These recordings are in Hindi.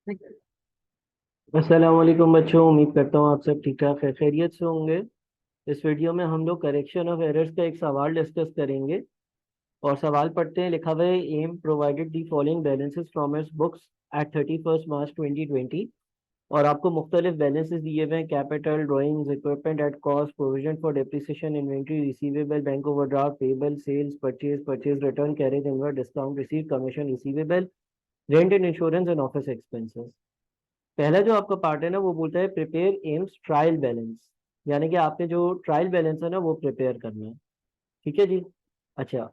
अस्सलाम वालेकुम बच्चों, उम्मीद करता हूँ आप सब ठीक ठाक है, खैरियत से होंगे। इस वीडियो में हम लोग करेक्शन ऑफ एरर्स का एक सवाल डिस्कस करेंगे। और सवाल पढ़ते हैं। लिखा हुआ है, M provided the following balances from its books at 31 March 2020। और आपको मुख्तलिफ बैलेंसेस दिए हुए हैं: capital, drawings, equipment at cost, provision for depreciation, inventory, receivable, bank overdraft, payable, sales, purchase return, carriage inward, discount receive, commission receivable, rent and insurance and office expenses. पहला जो आपका पार्ट है ना, वो बोलता है प्रिपेयर एम्स ट्रायल बैलेंस। यानी कि आपने जो ट्रायल बैलेंस है ना, वो प्रिपेयर करना है। ठीक है जी। अच्छा।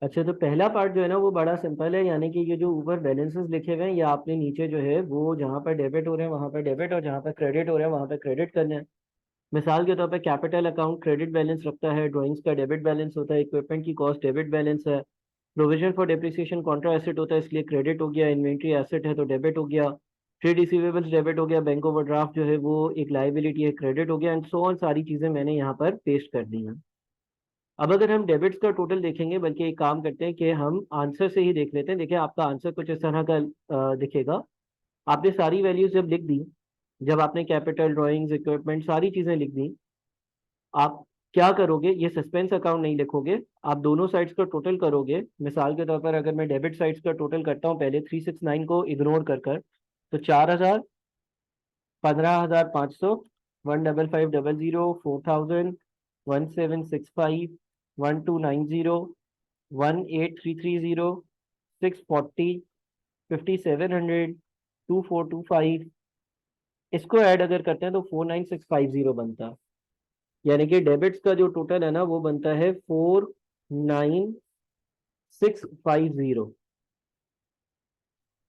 अच्छा, तो पहला पार्ट जो है ना, वो बड़ा सिंपल है। यानी कि ये जो ऊपर बैलेंसेस लिखे हुए हैं, या आपने नीचे जो है वो जहाँ पर डेबिट हो रहे हैं वहां पर डेबिट, और जहाँ पर क्रेडिट हो रहे हैं वहां पर क्रेडिट करना है। मिसाल के तौर पर कैपिटल अकाउंट क्रेडिट बैलेंस रखता है, ड्राइंग्स का डेबिट बैलेंस होता है, इक्विपमेंट की कॉस्ट डेबिट बैलेंस है, provision for depreciation Contra asset होता है इसलिए क्रेडिट हो गया, इन्वेंट्री एसेट है तो डेबिट हो गया, ट्रेड रिसीवेबल्स डेबिट हो गया, बैंक ओवरड्राफ्ट जो है वो एक लाइबिलिटी है, क्रेडिट हो गया, एंड सो ऑन। सारी चीजें मैंने यहाँ पर पेस्ट कर दी हैं। अब अगर हम डेबिट्स का टोटल देखेंगे, बल्कि एक काम करते हैं कि हम आंसर से ही देख लेते हैं। देखिए, आपका आंसर कुछ इस तरह का दिखेगा। आपने सारी वैल्यूज जब लिख दी, जब आपने कैपिटल, ड्राइंग्स, इक्विपमेंट सारी चीजें लिख दी, आप क्या करोगे? ये सस्पेंस अकाउंट नहीं लिखोगे, आप दोनों साइड्स का टोटल करोगे। मिसाल के तौर पर अगर मैं डेबिट साइड्स का टोटल करता हूँ पहले 369 को इग्नोर कर कर, तो 4,000, 15,500, 15500, 4,000, 1765, 1290, 18330, 640, 5700, 2425। इसको ऐड अगर करते हैं तो 49650 बनता है। यानी कि डेबिट्स का जो टोटल है ना, वो बनता है 49650।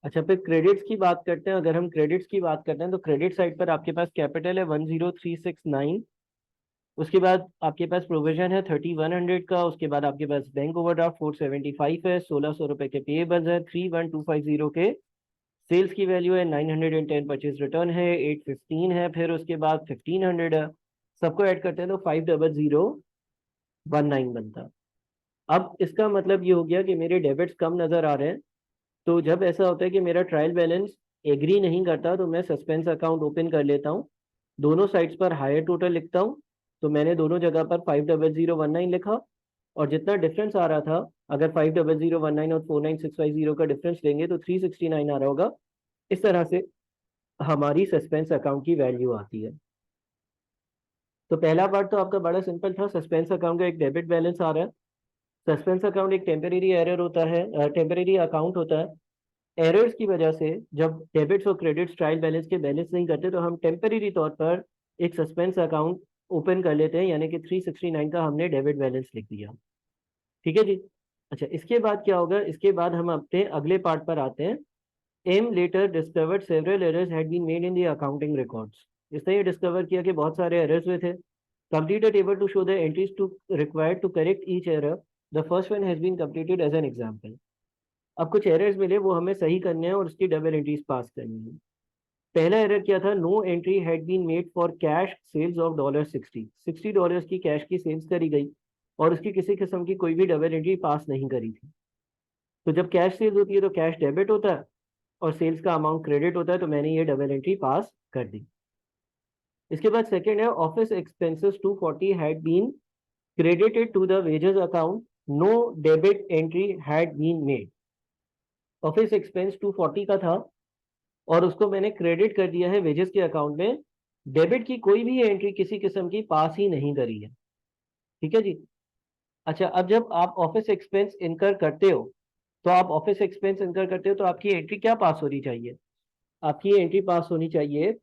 अच्छा, फिर क्रेडिट्स की बात करते हैं। अगर हम क्रेडिट्स की बात करते हैं तो क्रेडिट साइड पर आपके पास कैपिटल है 10369। उसके बाद आपके पास प्रोविजन है 3100 का। उसके बाद आपके पास बैंक ओवरड्राफ्ट 475 है, 1600 रुपए के पेएबल्स है, 31250 के सेल्स की वैल्यू है, 910 परचेज रिटर्न है, 815 है, फिर उसके बाद 1500 है। सबको ऐड करते हैं तो 50019 बनता है। अब इसका मतलब ये हो गया कि मेरे डेबिट्स कम नजर आ रहे हैं। तो जब ऐसा होता है कि मेरा ट्रायल बैलेंस एग्री नहीं करता, तो मैं सस्पेंस अकाउंट ओपन कर लेता हूँ, दोनों साइड्स पर हायर टोटल लिखता हूँ। तो मैंने दोनों जगह पर 50019 लिखा, और जितना डिफरेंस आ रहा था, अगर 50019 और 49650 का डिफरेंस लेंगे तो 369 आ रहा होगा। इस तरह से हमारी सस्पेंस अकाउंट की वैल्यू आती है। तो पहला पार्ट तो आपका बड़ा सिंपल था। सस्पेंस अकाउंट का एक डेबिट बैलेंस आ रहा है। सस्पेंस अकाउंट एक टेम्परेरी एरर होता है, टेम्परेरी अकाउंट होता है। एरर्स की वजह से जब डेबिट्स और क्रेडिट्स ट्रायल बैलेंस के बैलेंस नहीं करते, तो हम टेम्परेरी तौर पर एक सस्पेंस अकाउंट ओपन कर लेते हैं। यानी कि 369 का हमने डेबिट बैलेंस लिख दिया। ठीक है जी। अच्छा, इसके बाद क्या होगा? इसके बाद हम अपने अगले पार्ट पर आते हैं। M later discovered several errors had been made in the accounting records. इसने ये डिस्कवर किया कि बहुत सारे एरर्स हुए थे। Complete a table to show the entries to required to correct each error. The first one has been completed as an example. अब कुछ एरर्स मिले, वो हमें सही करने हैं और उसकी डबल एंट्रीज पास करनी है। पहला एरर क्या था? No entry had been made for cash sales of $60 की कैश की सेल्स करी गई, और उसकी किसी किस्म की कोई भी डबल एंट्री पास नहीं करी थी। तो जब कैश सेल्स होती है तो कैश डेबिट होता है, और सेल्स का अमाउंट क्रेडिट होता है, तो मैंने ये डबल एंट्री पास कर दी। इसके बाद सेकंड है, office expenses 240 had been credited to the wages account, no debit entry had been made. Office expense 240 का था, और उसको मैंने क्रेडिट कर दिया है वेजेस के अकाउंट में। डेबिट की कोई भी एंट्री किसी किस्म की पास ही नहीं करी है। ठीक है जी। अच्छा, अब जब आप ऑफिस एक्सपेंस इनकर करते हो, तो आप ऑफिस एक्सपेंस इनकर करते हो तो आपकी एंट्री क्या पास होनी चाहिए? आपकी एंट्री पास होनी चाहिए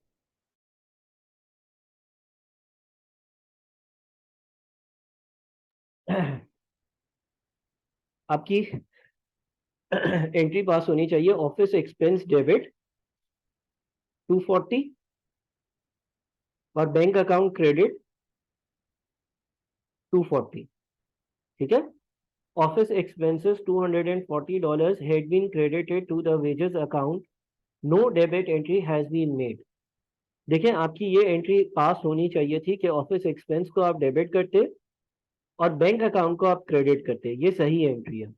आपकी एंट्री पास होनी चाहिए ऑफिस एक्सपेंस डेबिट 240, और बैंक अकाउंट क्रेडिट 240। ठीक है। Office expenses $240 had been credited to the wages account, no debit entry has been made. देखिए, आपकी ये एंट्री पास होनी चाहिए थी कि ऑफिस एक्सपेंस को आप डेबिट करते और बैंक अकाउंट को आप क्रेडिट करते। ये सही एंट्री है।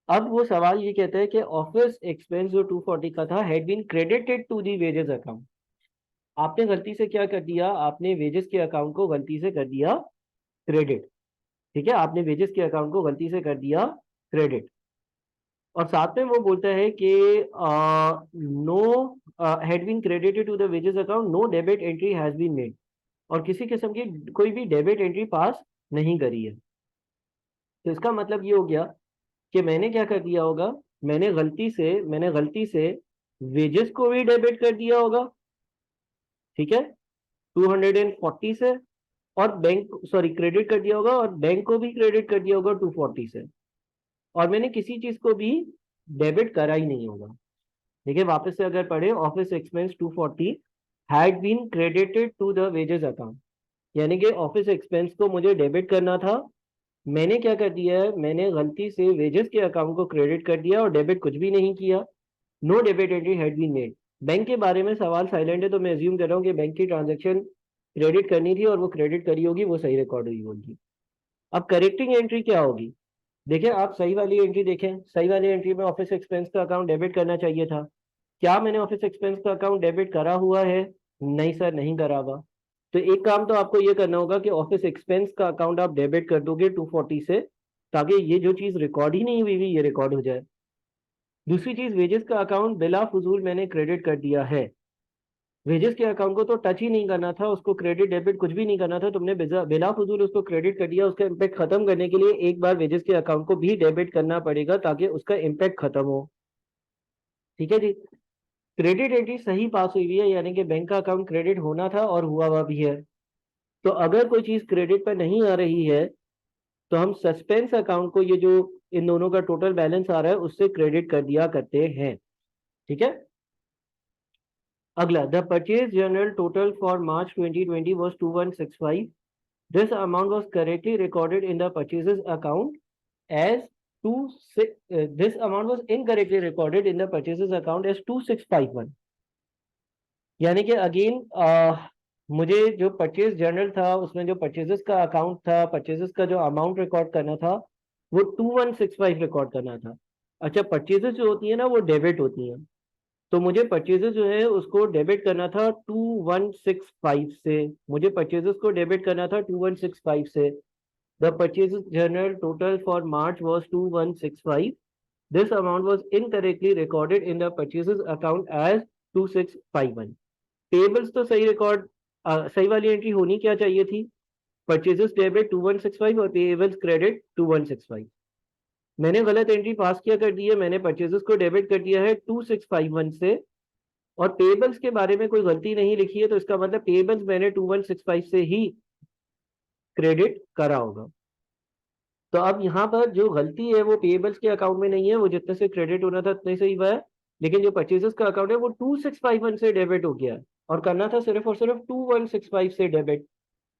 अब वो सवाल ये कहता है कि ऑफिस एक्सपेंस जो 240 का था had been credited to the wages account. आपने गलती से क्या कर दिया, आपने वेजेस के अकाउंट को गलती से कर दिया क्रेडिट। ठीक है, आपने वेजेस के अकाउंट को गलती से कर दिया क्रेडिट। और साथ में वो बोलता है कि no had been credited to the wages account, no debit entry has been made. और किसी किस्म की कोई भी डेबिट एंट्री पास नहीं करी है। तो इसका मतलब ये हो गया कि मैंने क्या कर दिया होगा, मैंने गलती से वेजेस को भी डेबिट कर दिया होगा। ठीक है, 240 से, और बैंक सॉरी क्रेडिट कर दिया होगा, और बैंक को भी क्रेडिट कर दिया होगा 240 से। और मैंने किसी चीज को भी डेबिट करा ही नहीं होगा। देखिए वापस से अगर पढ़े, office expense 240 had been credited to the wages account, यानी कि ऑफिस एक्सपेंस को मुझे डेबिट करना था। मैंने क्या कर दिया है, मैंने गलती से वेजेस के अकाउंट को क्रेडिट कर दिया और डेबिट कुछ भी नहीं किया। No debit entry had been made. Bank के बारे में सवाल साइलेंट है, तो मैं अज्यूम कर रहा हूँ कि बैंक की ट्रांजेक्शन क्रेडिट करनी थी और वो क्रेडिट करी होगी, वो सही रिकॉर्ड हुई होगी। अब करेक्टिंग एंट्री क्या होगी? देखिए आप सही वाली एंट्री देखें, सही वाली एंट्री में ऑफिस एक्सपेंस का अकाउंट डेबिट करना चाहिए था। क्या मैंने ऑफिस एक्सपेंस का अकाउंट डेबिट करा हुआ है? नहीं सर, नहीं करा हुआ। तो एक काम तो आपको ये करना होगा कि ऑफिस एक्सपेंस का अकाउंट आप डेबिट कर दोगे 240 से, ताकि ये जो चीज रिकॉर्ड ही नहीं हुई हुई ये रिकॉर्ड हो जाए। दूसरी चीज, वेजेस का अकाउंट बिला फजूल मैंने क्रेडिट कर दिया है। वेजेस के अकाउंट को तो टच ही नहीं करना था, उसको क्रेडिट डेबिट कुछ भी नहीं करना था, तुमने बिला फजूल उसको क्रेडिट कर दिया। उसका इम्पैक्ट खत्म करने के लिए एक बार वेजेस के अकाउंट को भी डेबिट करना पड़ेगा, ताकि उसका इम्पैक्ट खत्म हो। ठीक है जी। क्रेडिट एंट्री सही पास हुई हुई है, यानी कि बैंक का अकाउंट क्रेडिट होना था और हुआ हुआ भी है। तो अगर कोई चीज क्रेडिट पर नहीं आ रही है, तो हम सस्पेंस अकाउंट को, ये जो इन दोनों का टोटल बैलेंस आ रहा है, उससे क्रेडिट कर दिया करते हैं। ठीक है। अगला, the purchase journal total for March 2020 was 2165. This amount was correctly recorded in the purchases account as 26. This amount was incorrectly recorded in the purchases account as 2651. यानी कि अगेन मुझे जो परचेज जर्नल था उसमें जो परचेजेस का अकाउंट था, परचेजेस का जो अमाउंट रिकॉर्ड करना था, वो 2165 रिकॉर्ड करना था। अच्छा, परचेजेस जो होती है ना वो डेबिट होती हैं, तो मुझे परचेजेस जो है उसको डेबिट करना था 2165 से। मुझे परचेजेस को डेबिट करना था 2165 से। The purchases journal total for March was 2165. This amount was incorrectly recorded in the purchases account as 2651. Payables तो सही रिकॉर्ड, सही वाली एंट्री होनी क्या चाहिए थी? परचेजेस डेबिट 2165 और पेबल्स क्रेडिट 2165। मैंने गलत एंट्री पास किया कर दी है, मैंने परचेजेस को डेबिट कर दिया है 2651 से, और पेबल्स के बारे में कोई गलती नहीं लिखी है, तो इसका मतलब पेबल्स मैंने 2165 से ही क्रेडिट करा होगा। तो अब यहाँ पर जो गलती है वो पेबल्स के अकाउंट में नहीं है, वो जितने से क्रेडिट होना था उतने से ही हुआ है। लेकिन जो परचेजेस का अकाउंट है वो 2651 से डेबिट हो गया है, और करना था सिर्फ और सिर्फ 2165 से डेबिट।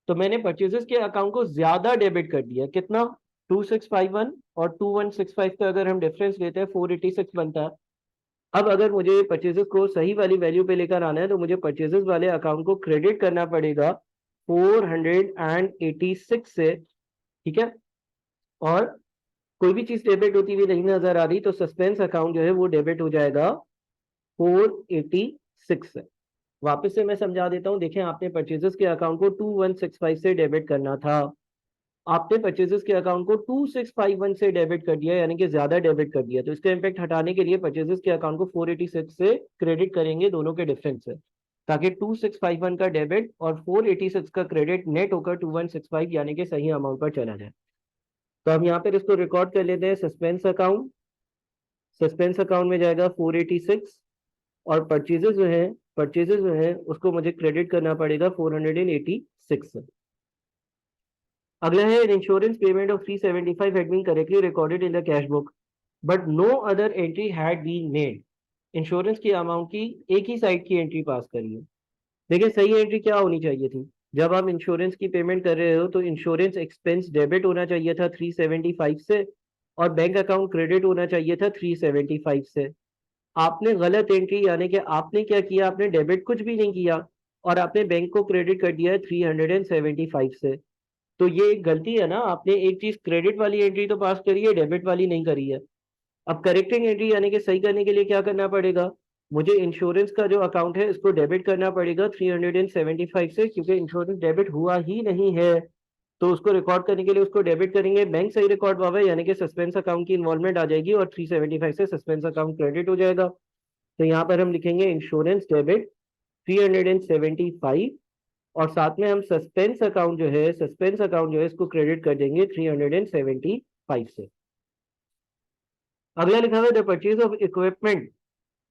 तो मैंने परचेजेस के अकाउंट को ज्यादा डेबिट कर दिया। कितना? 2651 और 2165 का अगर हम डिफरेंस लेते हैं 486 बनता है। अब अगर मुझे परचेजेस को सही वाली वैल्यू पे लेकर आना है, तो मुझे परचेजेस वाले अकाउंट को क्रेडिट करना पड़ेगा 486 से। ठीक है। और कोई भी चीज डेबिट होती हुई नहीं नजर आ रही, तो सस्पेंस अकाउंट जो है वो डेबिट हो जाएगा 486 से। वापस से मैं समझा देता हूँ, देखें आपने परचेजेस के अकाउंट को 2165 से डेबिट करना था, आपने परचेजेस के अकाउंट को 2651 से डेबिट कर दिया, यानी कि ज्यादा डेबिट कर दिया। तो इसका इम्पैक्ट हटाने के लिए परचेजेस के अकाउंट को 486 से क्रेडिट करेंगे, दोनों के डिफरेंस से, ताकि 2651 का डेबिट और 486 का क्रेडिट नेट होकर 2165 यानी कि सही अमाउंट पर चला जाए। तो हम यहाँ पर इसको रिकॉर्ड कर लेते हैं। सस्पेंस अकाउंट, सस्पेंस अकाउंट में जाएगा 486, और परचेजेस जो है उसको मुझे क्रेडिट करना पड़ेगा 486 से। अगला है, insurance payment of 375 had been correctly recorded in the cash book but no other entry had been made. Insurance की अमाउंट की एक ही साइड की एंट्री पास करिए। देखिए सही एंट्री क्या होनी चाहिए थी, जब आप इंश्योरेंस की पेमेंट कर रहे हो तो इंश्योरेंस एक्सपेंस डेबिट होना चाहिए था 375 से, और बैंक अकाउंट क्रेडिट होना चाहिए था 375 से। आपने गलत एंट्री, यानी कि आपने क्या किया, आपने डेबिट कुछ भी नहीं किया और आपने बैंक को क्रेडिट कर दिया है 375 से। तो ये एक गलती है ना, आपने एक चीज क्रेडिट वाली एंट्री तो पास करी है, डेबिट वाली नहीं करी है। अब करेक्टिंग एंट्री यानी कि सही करने के लिए क्या करना पड़ेगा, मुझे इंश्योरेंस का जो अकाउंट है इसको डेबिट करना पड़ेगा 375 से, क्योंकि इंश्योरेंस डेबिट हुआ ही नहीं है। तो उसको रिकॉर्ड करने के लिए उसको डेबिट करेंगे, बैंक सही रिकॉर्ड हुआ है यानी कि सस्पेंस अकाउंट की इन्वॉल्वमेंट आ जाएगी और 375 से सस्पेंस अकाउंट क्रेडिट हो जाएगा। तो यहाँ पर हम लिखेंगे इंश्योरेंस डेबिट 375, और साथ में हम सस्पेंस अकाउंट जो है इसको क्रेडिट कर देंगे 375 से। अगला लिखा हुआ है the purchase of equipment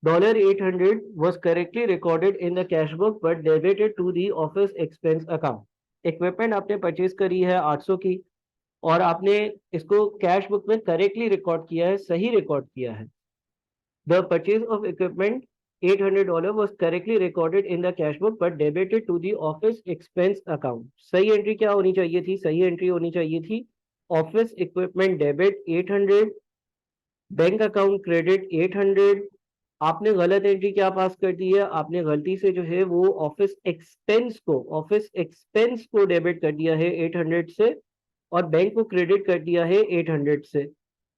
$800 was correctly recorded in the cash book but debited to the office expense account. Equipment आपने परचेज करी है 800 की, और आपने इसको कैश बुक में करेक्टली रिकॉर्ड किया है, सही रिकॉर्ड किया है। The purchase of equipment $800 was correctly recorded in the cash book but debited to the office expense account. सही एंट्री क्या होनी चाहिए थी, सही एंट्री होनी चाहिए थी office equipment debit 800, bank account credit 800। आपने गलत एंट्री क्या पास कर दी है, आपने गलती से जो है वो ऑफिस एक्सपेंस को डेबिट कर दिया है 800 से, और बैंक को क्रेडिट कर दिया है 800 से।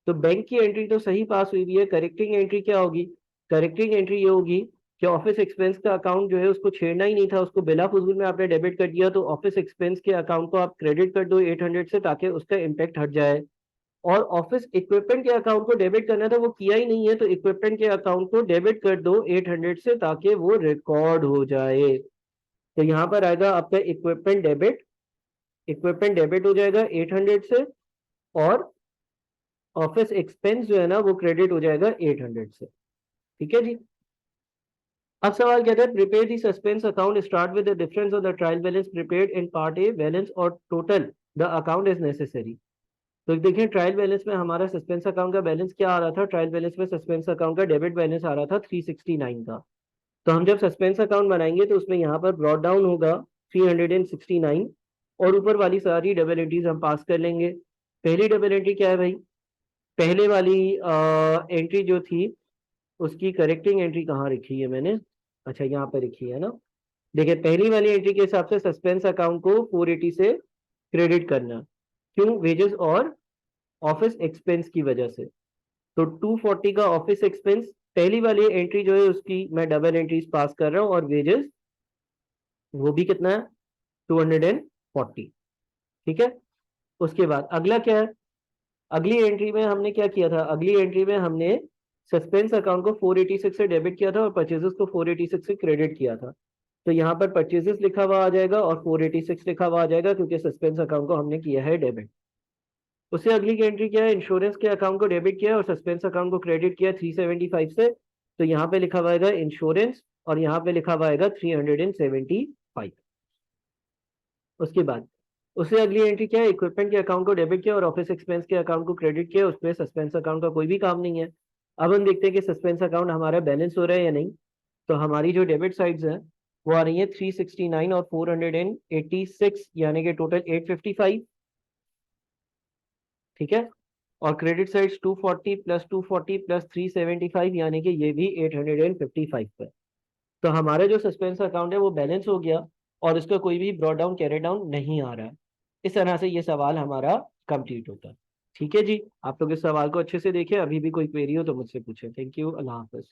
तो बैंक की एंट्री तो सही पास हुई भी है। करेक्टिंग एंट्री क्या होगी, करेक्टिंग एंट्री ये होगी कि ऑफिस एक्सपेंस का अकाउंट जो है उसको छेड़ना ही नहीं था, उसको बिला फजूल में आपने डेबिट कर दिया। तो ऑफिस एक्सपेंस के अकाउंट को आप क्रेडिट कर दो 800 से, ताकि उसका इम्पैक्ट हट जाए। और ऑफिस इक्विपमेंट के अकाउंट को डेबिट करना था, वो किया ही नहीं है, तो इक्विपमेंट के अकाउंट को डेबिट कर दो 800 से, ताकि वो रिकॉर्ड हो जाए। तो यहाँ पर आएगा आपका इक्विपमेंट डेबिट हो जाएगा 800 से, और ऑफिस एक्सपेंस जो है ना वो क्रेडिट हो जाएगा 800 से। ठीक है जी। अब सवाल कहता है prepare the suspense account start with the difference of the trial balance prepared in part A balance और total the account is necessary. तो देखिए ट्रायल बैलेंस में हमारा सस्पेंस अकाउंट का बैलेंस क्या आ रहा था, ट्रायल बैलेंस में सस्पेंस अकाउंट का डेबिट बैलेंस आ रहा था 369 का। तो हम जब सस्पेंस अकाउंट बनाएंगे तो उसमें यहाँ पर ब्रॉट डाउन होगा 369, और ऊपर वाली सारी डबल एंट्रीज हम पास कर लेंगे। पहली डबल एंट्री क्या है भाई, पहले वाली एंट्री जो थी उसकी करेक्टिंग एंट्री कहाँ लिखी है मैंने, अच्छा यहाँ पर लिखी है ना। देखिए पहली वाली एंट्री के हिसाब से सस्पेंस अकाउंट को 480 से क्रेडिट करना, क्यों, वेजेस और ऑफिस एक्सपेंस की वजह से। तो 240 का ऑफिस एक्सपेंस, पहली वाली एंट्री जो है उसकी मैं डबल एंट्रीज पास कर रहा हूँ, और वेजेस वो भी कितना है 240। ठीक है। उसके बाद अगला क्या है, अगली एंट्री में हमने क्या किया था, अगली एंट्री में हमने सस्पेंस अकाउंट को 486 से डेबिट किया था और परचेजेस को 486 से क्रेडिट किया था। तो यहाँ पर परचेजेस लिखा हुआ आ जाएगा और 486 लिखा हुआ आ जाएगा, क्योंकि सस्पेंस अकाउंट को हमने किया है डेबिट। उससे अगली की एंट्री क्या है, इंश्योरेंस के अकाउंट को डेबिट किया और सस्पेंस अकाउंट को क्रेडिट किया 375 से। तो यहाँ पे लिखा हुआ आएगा इंश्योरेंस, और यहाँ पे लिखा हुआ आएगा 375। उसके बाद उससे अगली एंट्री क्या है, इक्विपमेंट के अकाउंट को डेबिट किया और ऑफिस एक्सपेंस के अकाउंट को क्रेडिट किया, उसमें सस्पेंस अकाउंट का कोई भी काम नहीं है। अब हम देखते हैं कि सस्पेंस अकाउंट हमारा बैलेंस हो रहा है या नहीं। तो हमारी जो डेबिट साइड्स हैं वो आ रही है 369 और 486, यानी कि टोटल 855। ठीक है। और क्रेडिट साइड्स 240 प्लस 240 प्लस 375, यानी कि ये भी 855 पर। तो हमारा जो सस्पेंस अकाउंट है वो बैलेंस हो गया, और इसका कोई भी ब्रॉड डाउन कैरी डाउन नहीं आ रहा है। इस तरह से ये सवाल हमारा कंप्लीट होता है। ठीक है जी, आप लोग इस सवाल को अच्छे से देखें, अभी भी कोई क्वेरी हो तो मुझसे पूछें। Thank you, Allah Hafiz.